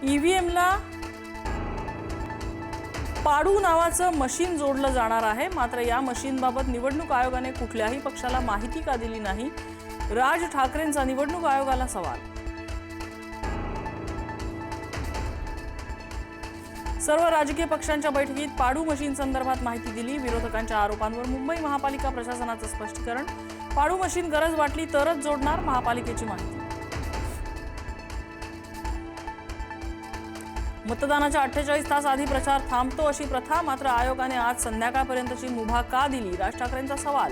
ईव्हीएमला पाडू नावाचं मशीन जोडलं जाणार आहे। मात्र या मशीनबाबत निवडणूक आयोगाने कुठल्याही पक्षाला माहिती का दिली नाही? राज ठाकरेंचा निवडणूक आयोगाला सवाल। सर्व राजकीय पक्षांच्या बैठकीत पाडू मशीन संदर्भात माहिती दिली। विरोधकांच्या आरोपांवर मुंबई महापालिका प्रशासनाचं स्पष्टीकरण। पाडू मशीन गरज वाटली तरच जोडणार, महापालिकेची माहिती। मतदानाच्या 48 तास आधी प्रचार थांबतो अशी प्रथा, मात्र आयोगाने आज संध्याकाळपर्यंतची मुभा का दिली? राज ठाकरेंचा सवाल।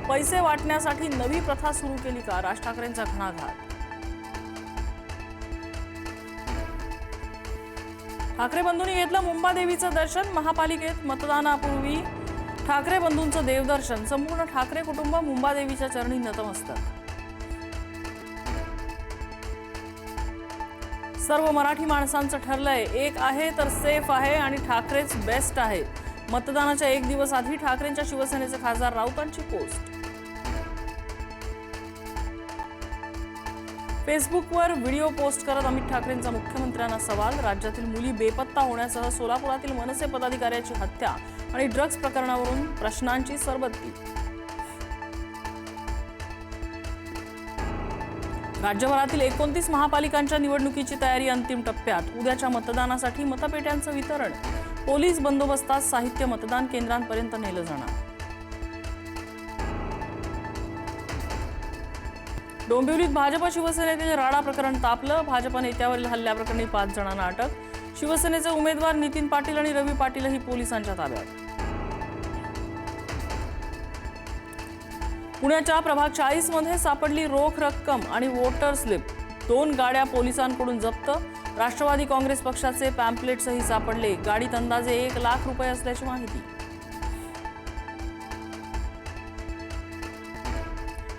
पैसे वाटण्यासाठी नवी प्रथा सुरू केली का? राज ठाकरेंचा घणाघात। ठाकरे बंधूंनी घेतलं मुंबादेवीचं दर्शन। महापालिकेत मतदानापूर्वी ठाकरे बंधूंचं देवदर्शन। संपूर्ण ठाकरे कुटुंब मुंबादेवीच्या चरणी नतमस्तक। सर्व मराठी माणसांचं ठरलंय, एक आहे तर सेफ आहे आणि ठाकरेच बेस्ट आहे। मतदानाच्या एक दिवस आधी ठाकरेंच्या शिवसेनेचे खासदार राऊतांची पोस्ट। फेसबुकवर व्हिडिओ पोस्ट करत अमित ठाकरेंचा मुख्यमंत्र्यांना सवाल। राज्यातील मुली बेपत्ता होण्यासह सोलापुरातील मनसे पदाधिकाऱ्याची हत्या आणि ड्रग्ज प्रकरणावरून प्रश्नांची सरबत्ती। राज्यभरातील 29 महापालिकांच्या निवडणुकीची तयारी अंतिम टप्प्यात। उद्याच्या मतदानासाठी मतपेट्यांचं वितरण। पोलीस बंदोबस्तात साहित्य मतदान केंद्रांपर्यंत नेलं जाणार। डोंबिवलीत भाजप शिवसेनेतील राडा प्रकरण तापलं। भाजप नेत्यावरील हल्ल्याप्रकरणी 5 जणांना अटक। शिवसेनेचे उमेदवार नितीन पाटील आणि रवी पाटीलही पोलिसांच्या ताब्यात। पुण्याच्या प्रभाग 40 मध्ये सापडली रोख रक्कम आणि वोटर स्लिप। 2 गाड्या पोलिसांकडून जप्त। राष्ट्रवादी काँग्रेस पक्षाचे पॅम्पलेट्सही सापडले। गाडीत अंदाजे 1 लाख रुपये असल्याची माहिती।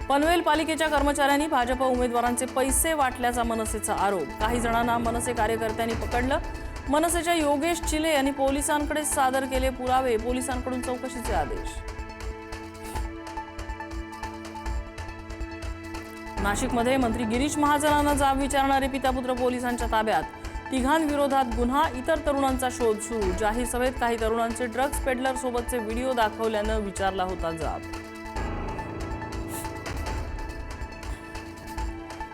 पनवेल पालिकेच्या कर्मचाऱ्यांनी भाजप उमेदवारांचे पैसे वाटल्याचा मनसेचा आरोप। काही जणांना मनसे कार्यकर्त्यांनी पकडलं। मनसेच्या योगेश चिले यांनी पोलिसांकडे सादर केले पुरावे। पोलिसांकडून चौकशीचे आदेश। नाशिकमध्ये मंत्री गिरीश महाजनांना जाब विचारणारे पितापुत्र पोलिसांच्या ताब्यात। तिघांविरोधात गुन्हा। इतर तरुणांचा शोध सुरू। जाहीर सभेत काही तरुणांचे ड्रग्ज पेडलर सोबतचे व्हिडिओ दाखवल्यानं विचारला होता जाब।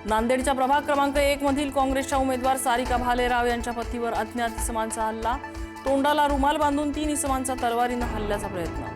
नांदेडच्या प्रभाग क्रमांक 1 मधील काँग्रेसच्या उमेदवार सारिका भालेराव यांच्या पतीवर अज्ञात इसमांचा हल्ला। तोंडाला रुमाल बांधून 3 इसमांचा तलवारीनं हल्ल्याचा प्रयत्न।